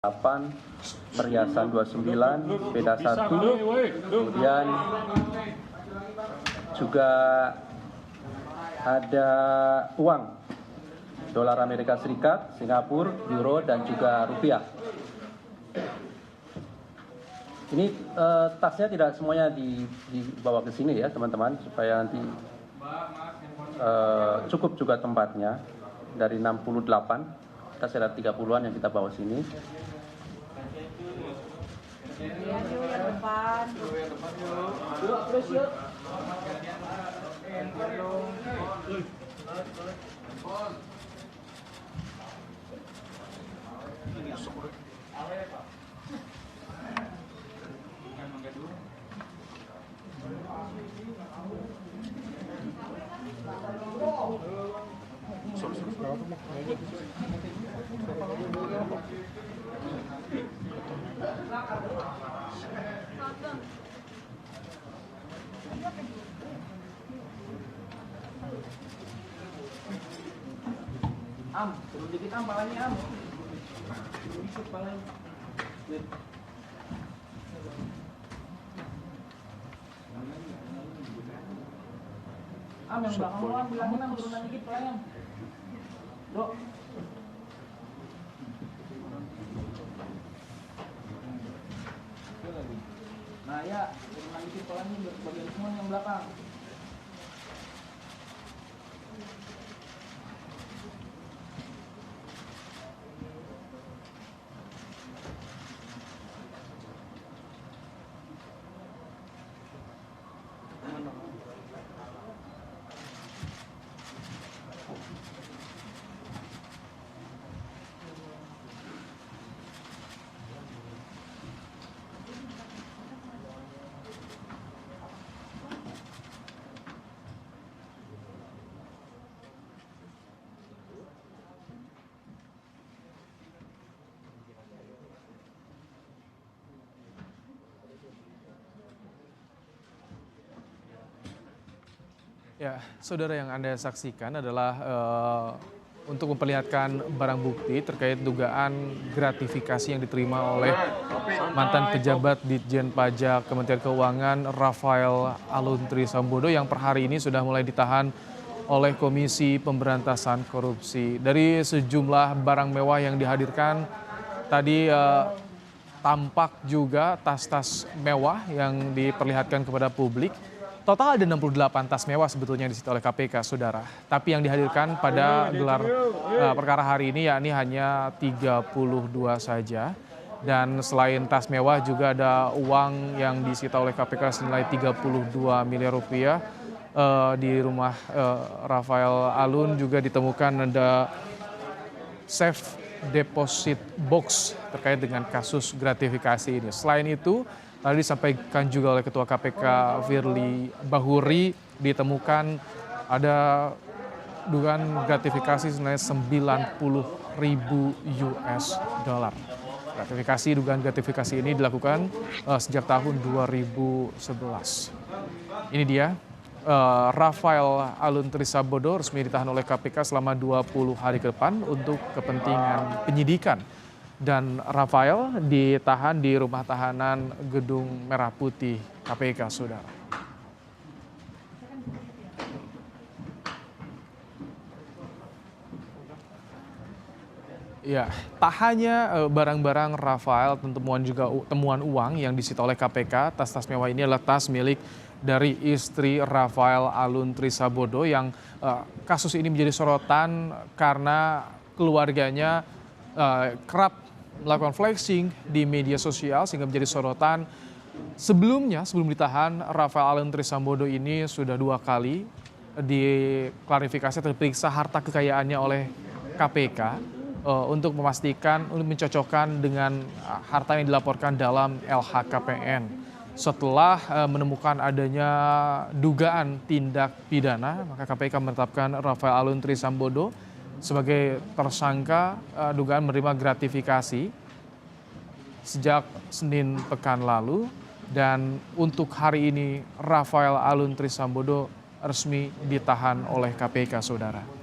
8, perhiasan 29, sepeda 1, kemudian juga ada uang dolar Amerika Serikat, Singapura, Euro, dan juga rupiah. Ini tasnya tidak semuanya dibawa ke sini ya teman-teman, supaya nanti cukup juga tempatnya. Dari 68, kita ada 30-an yang kita bawa sini. Turun dikit palanya ikut palanya. Yang belakang lu bilangin turunan dikit palanya. Dok. Nah ya, turunan dikit palanya bagian semua yang belakang. Ya, saudara, yang Anda saksikan adalah untuk memperlihatkan barang bukti terkait dugaan gratifikasi yang diterima oleh mantan pejabat Ditjen Pajak Kementerian Keuangan Rafael Aluntri Sambodo yang per hari ini sudah mulai ditahan oleh Komisi Pemberantasan Korupsi. Dari sejumlah barang mewah yang dihadirkan tadi tampak juga tas-tas mewah yang diperlihatkan kepada publik. Total ada 68 tas mewah sebetulnya disita oleh KPK, saudara. Tapi yang dihadirkan pada gelar perkara hari ini yakni hanya 32 saja. Dan selain tas mewah juga ada uang yang disita oleh KPK senilai 32 miliar rupiah. Di rumah Rafael Alun juga ditemukan ada safe deposit box terkait dengan kasus gratifikasi ini. Selain itu, tadi disampaikan juga oleh Ketua KPK Firly Bahuri, ditemukan ada dugaan gratifikasi senilai 90.000 US dollar. Dugaan gratifikasi ini dilakukan sejak tahun 2011. Ini dia, Rafael Aluntri Sambodo resmi ditahan oleh KPK selama 20 hari ke depan untuk kepentingan penyidikan. Dan Rafael ditahan di rumah tahanan Gedung Merah Putih KPK, saudara. Ya, tak hanya barang-barang Rafael, temuan uang yang disita oleh KPK. Tas-tas mewah ini adalah tas milik dari istri Rafael Aluntri Sambodo yang kasus ini menjadi sorotan karena keluarganya kerap melakukan flexing di media sosial sehingga menjadi sorotan. Sebelum ditahan, Rafael Aluntri Sambodo ini sudah 2 kali diklarifikasi atau diperiksa harta kekayaannya oleh KPK untuk mencocokkan dengan harta yang dilaporkan dalam LHKPN. Setelah menemukan adanya dugaan tindak pidana, maka KPK menetapkan Rafael Aluntri Sambodo sebagai tersangka dugaan menerima gratifikasi sejak Senin pekan lalu. Dan untuk hari ini Rafael Aluntri Sambodo resmi ditahan oleh KPK, saudara.